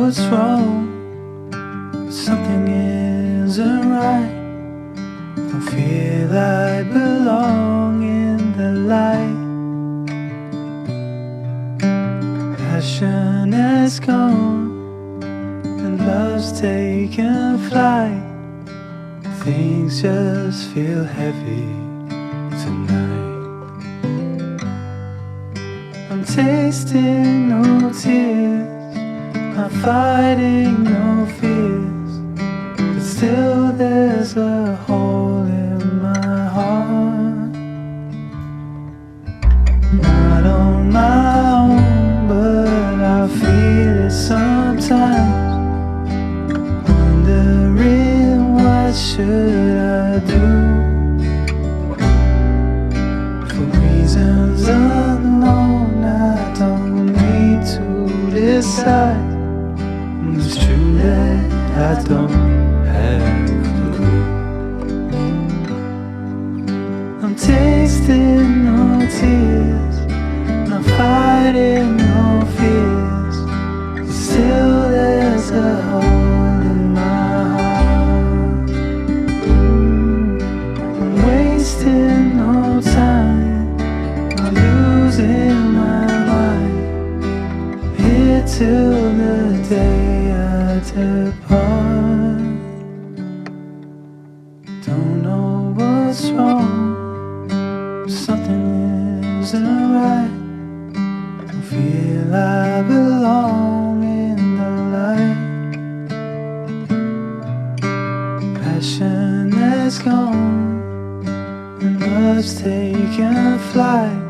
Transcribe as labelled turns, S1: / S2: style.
S1: what's wrong, something isn't right. Don't feel I belong in the light. Passion has gone and love's taken flight. Things just feel heavy tonight. I'm tasting no tears, I'm fighting no fears, but still there's a hole in my heart. Not on my own, but I feel it sometimes, wondering what should I do. For reasons unknown, I don't need to decide. It's true that I don't have a clue. wasting no tears, not fighting no fears. Still there's a hole in my heart. I'm wasting no time, not losing my mind. Here till the day I depart. Don't know what's wrong, something isn't right. Don't feel I belong in the light. Passion has gone and love's taken flight.